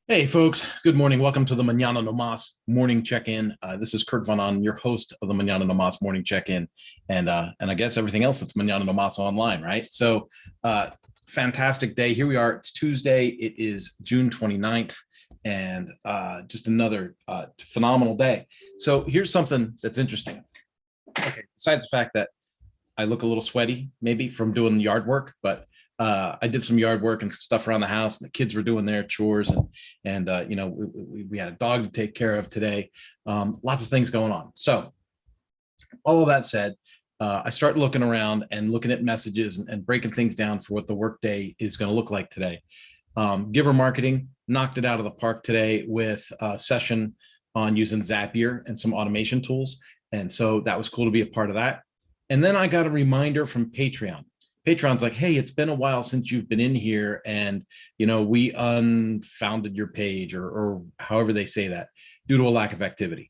Hey, folks. Good morning. Welcome to the Mañana Nomás morning check-in. This is Kurt Von On, your host of the Mañana Nomás morning check-in, and I guess everything else that's Mañana Nomás online, right? So, uh, fantastic day. Here we are. It's Tuesday. It is June 29th, and just another phenomenal day. So, here's something that's interesting. Okay, besides the fact that I look a little sweaty, maybe from doing yard work, but I did some yard work and some stuff around the house, and the kids were doing their chores, and you know we had a dog to take care of today. Lots of things going on. So all of that said, I start looking around and looking at messages and breaking things down for what the workday is going to look like today. Giver marketing knocked it out of the park today with a session on using Zapier and some automation tools, and so that was cool to be a part of that. And then I got a reminder from Patreon. Patreon's like, hey, it's been a while since you've been in here, and we unfounded your page, or however they say that, due to a lack of activity.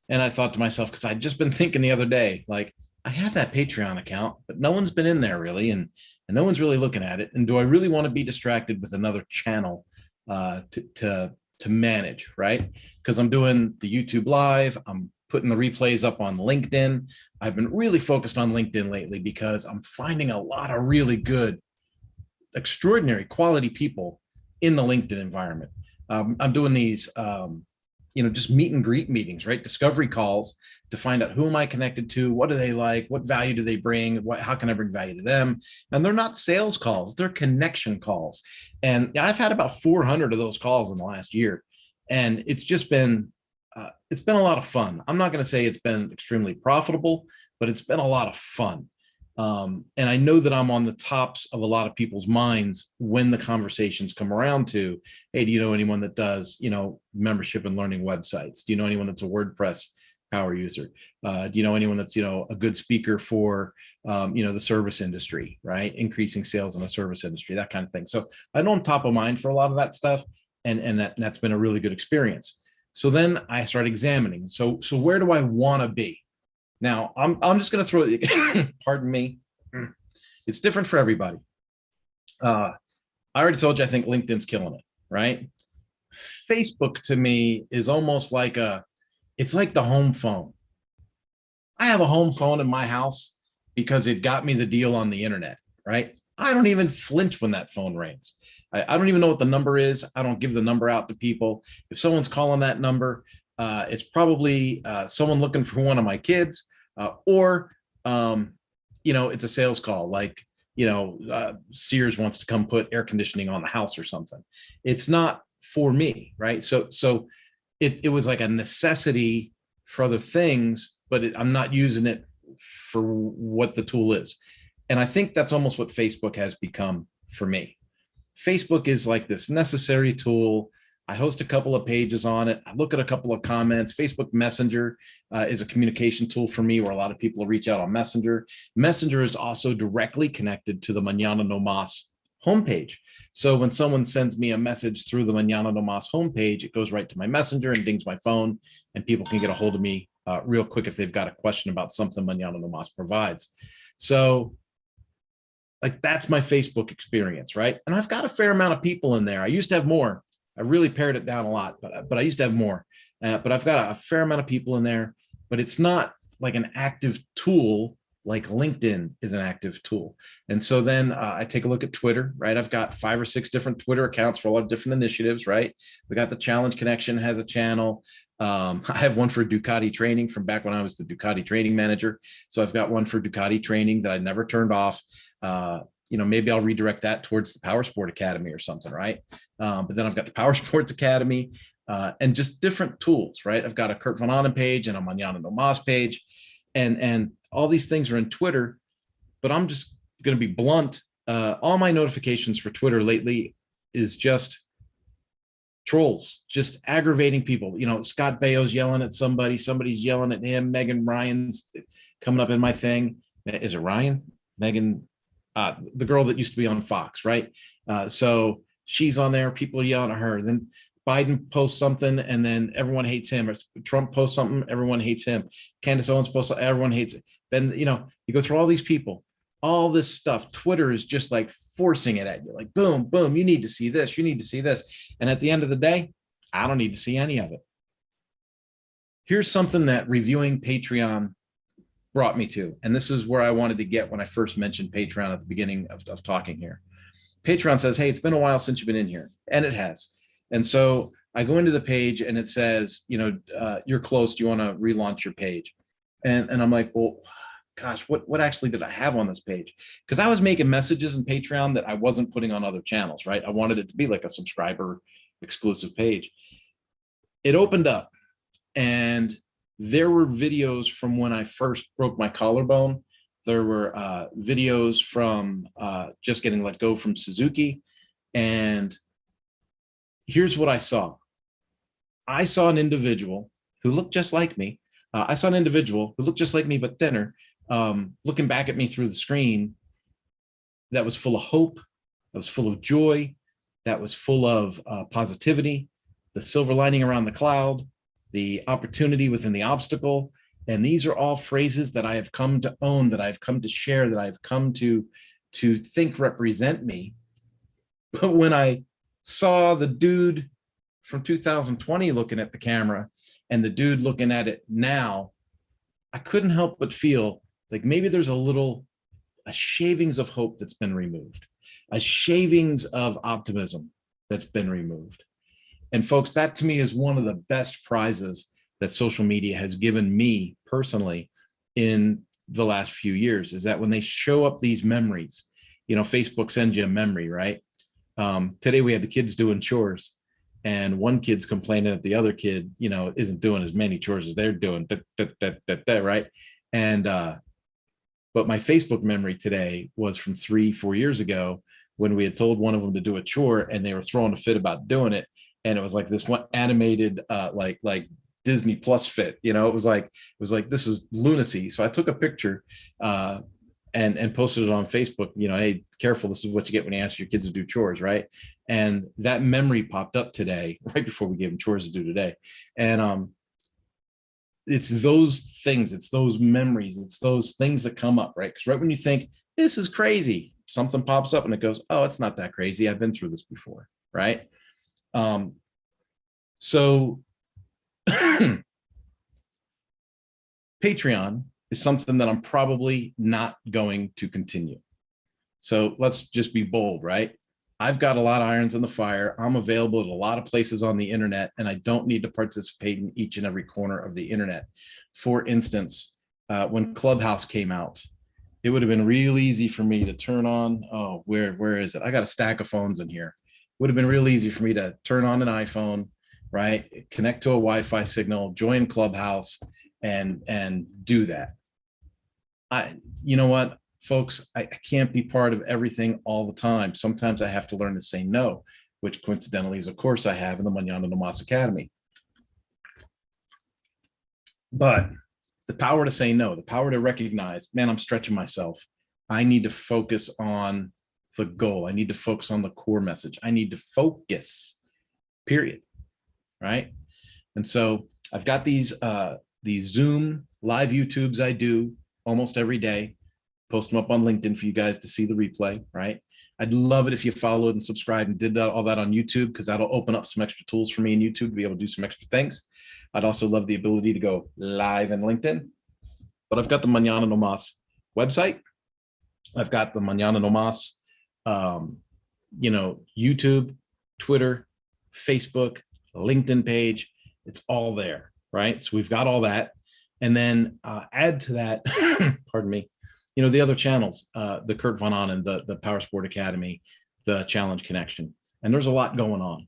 And I thought to myself, because I'd just been thinking the other day, like, I have that Patreon account, but no one's been in there really, and no one's really looking at it. And do I really want to be distracted with another channel to manage, right? Because I'm doing the YouTube live, I'm putting the replays up on LinkedIn. I've been really focused on LinkedIn lately because I'm finding a lot of really good, extraordinary quality people in the LinkedIn environment. I'm doing these, just meet and greet meetings, right? Discovery calls to find out who am I connected to, what do they like, what value do they bring, how can I bring value to them? And they're not sales calls, they're connection calls. And I've had about 400 of those calls in the last year, and it's been a lot of fun. I'm not going to say it's been extremely profitable, but it's been a lot of fun. And I know that I'm on the tops of a lot of people's minds when the conversations come around to, hey, do you know anyone that does, membership and learning websites? Do you know anyone that's a WordPress power user? Do you know anyone that's, a good speaker for, the service industry, right? Increasing sales in the service industry, that kind of thing. So I know I'm top of mind for a lot of that stuff. And that's been a really good experience. So then I start examining. So where do I want to be? Now I'm just going to throw it. Pardon me. It's different for everybody. I already told you I think LinkedIn's killing it, right? Facebook to me is almost like it's like the home phone. I have a home phone in my house because it got me the deal on the internet, right? I don't even flinch when that phone rings. I don't even know what the number is. I don't give the number out to people. If someone's calling that number, it's probably someone looking for one of my kids, or it's a sales call, like Sears wants to come put air conditioning on the house or something. It's not for me, right? So it was like a necessity for other things, but I'm not using it for what the tool is. And I think that's almost what Facebook has become for me. Facebook is like this necessary tool. I host a couple of pages on it. I look at a couple of comments. Facebook Messenger is a communication tool for me where a lot of people reach out on Messenger. Messenger is also directly connected to the Mañana Nomás homepage. So when someone sends me a message through the Mañana Nomás homepage, it goes right to my Messenger and dings my phone, and people can get a hold of me real quick if they've got a question about something Mañana Nomás provides. So like that's my Facebook experience, right? And I've got a fair amount of people in there. I used to have more. I really pared it down a lot, but I used to have more. But I've got a fair amount of people in there, but it's not like an active tool like LinkedIn is an active tool. And so then I take a look at Twitter, right? I've got 5 or 6 different Twitter accounts for a lot of different initiatives, right? We got the Challenge Connection has a channel. I have one for Ducati training from back when I was the Ducati training manager. So I've got one for Ducati training that I never turned off. Maybe I'll redirect that towards the Power Sport Academy or something, right? But then I've got the Power Sports Academy and just different tools, right? I've got a Kurt Von Onen page and a Mañana Nomás page, and all these things are in Twitter. But I'm just going to be blunt. All my notifications for Twitter lately is just trolls, just aggravating people. Scott Baio's yelling at somebody, somebody's yelling at him. Megan Ryan's coming up in my thing. Is it Ryan? Megan, the girl that used to be on Fox, right? So she's on there, people are yelling at her. Then Biden posts something and then everyone hates him. Or Trump posts something, everyone hates him. Candace Owens posts something, everyone hates it. Then, you go through all these people. all this stuff. Twitter is just like forcing it at you, like boom, boom, you need to see this, you need to see this. And at the end of the day, I don't need to see any of it. Here's something that reviewing Patreon brought me to, and this is where I wanted to get when I first mentioned Patreon at the beginning of talking here. Patreon says, hey, it's been a while since you've been in here, and it has. And so I go into the page and it says, you're close, do you want to relaunch your page? And I'm like, well, gosh, what actually did I have on this page? Because I was making messages in Patreon that I wasn't putting on other channels, right? I wanted it to be like a subscriber exclusive page. It opened up and there were videos from when I first broke my collarbone. There were videos from just getting let go from Suzuki. And here's what I saw. I saw an individual who looked just like me. I saw an individual who looked just like me, but thinner, looking back at me through the screen, that was full of hope, that was full of joy, that was full of positivity, the silver lining around the cloud, the opportunity within the obstacle. And these are all phrases that I have come to own, that I've come to share, that I've come to think represent me. But when I saw the dude from 2020 looking at the camera and the dude looking at it now, I couldn't help but feel like maybe there's a shavings of hope that's been removed, a shavings of optimism that's been removed. And folks, that to me is one of the best prizes that social media has given me personally in the last few years, is that when they show up these memories, Facebook sends you a memory, right? Today we had the kids doing chores, and one kid's complaining that the other kid, isn't doing as many chores as they're doing, right? And but my Facebook memory today was from 3-4 years ago, when we had told one of them to do a chore and they were throwing a fit about doing it. And it was like this one animated, like Disney Plus fit, it was like, this is lunacy. So I took a picture and posted it on Facebook, hey, careful, this is what you get when you ask your kids to do chores, right? And that memory popped up today, right before we gave them chores to do today. And it's those things, it's those memories, it's those things that come up, right? Because right when you think, this is crazy, something pops up and it goes, oh, it's not that crazy, I've been through this before, right? So Patreon is something that I'm probably not going to continue. So let's just be bold, right? I've got a lot of irons in the fire. I'm available at a lot of places on the internet, and I don't need to participate in each and every corner of the internet. For instance, when Clubhouse came out, it would have been real easy for me to turn on, where is it? I got a stack of phones in here. It would have been real easy for me to turn on an iPhone, right? Connect to a Wi-Fi signal, join Clubhouse, and do that. You know what, folks, I can't be part of everything all the time. Sometimes I have to learn to say no, which coincidentally is a course I have in the Mañana Nomás Academy. But the power to say no, the power to recognize, man, I'm stretching myself. I need to focus on the goal. I need to focus on the core message. I need to focus, period. Right? And so I've got these Zoom live YouTubes I do almost every day, post them up on LinkedIn for you guys to see the replay, right? I'd love it if you followed and subscribed and did all that on YouTube, because that'll open up some extra tools for me in YouTube to be able to do some extra things. I'd also love the ability to go live in LinkedIn. But I've got the Mañana Nomás website. I've got the Mañana Nomás, YouTube, Twitter, Facebook, LinkedIn page. It's all there, right? So we've got all that. And then add to that, pardon me, the other channels, the Kurt Von Onen, the Power Sport Academy, the Challenge Connection. And there's a lot going on,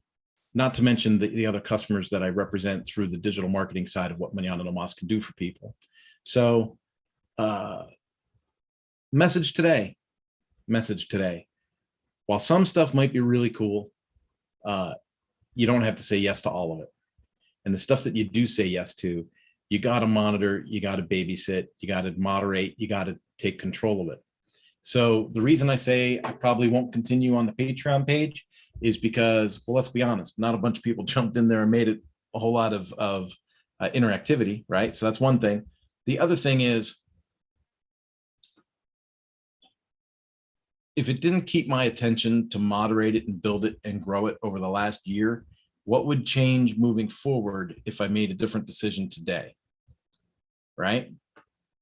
not to mention the other customers that I represent through the digital marketing side of what Mañana Nomás can do for people. So message today. While some stuff might be really cool, you don't have to say yes to all of it. And the stuff that you do say yes to, you got to monitor, you got to babysit, you got to moderate, you got to take control of it. So the reason I say I probably won't continue on the Patreon page is because, well, let's be honest, not a bunch of people jumped in there and made it a whole lot of interactivity, right? So that's one thing. The other thing is, if it didn't keep my attention to moderate it and build it and grow it over the last year, what would change moving forward if I made a different decision today? Right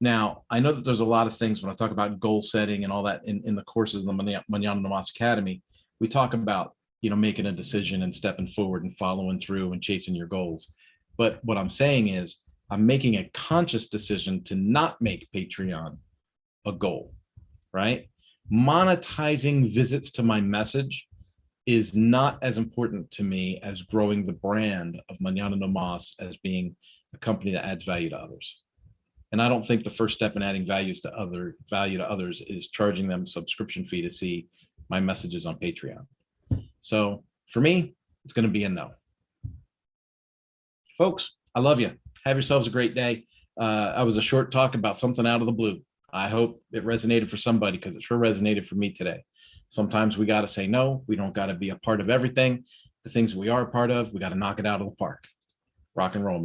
now, I know that there's a lot of things when I talk about goal setting and all that in the courses in the Mañana Nomás Academy. We talk about, making a decision and stepping forward and following through and chasing your goals. But what I'm saying is I'm making a conscious decision to not make Patreon a goal, right? Monetizing visits to my message is not as important to me as growing the brand of Mañana Nomás as being a company that adds value to others. And I don't think the first step in adding value to others is charging them a subscription fee to see my messages on Patreon. So for me, it's going to be a no. Folks, I love you. Have yourselves a great day. I was a short talk about something out of the blue. I hope it resonated for somebody, because it sure resonated for me today. Sometimes we got to say no. We don't got to be a part of everything. The things we are a part of, we got to knock it out of the park. Rock and roll, man.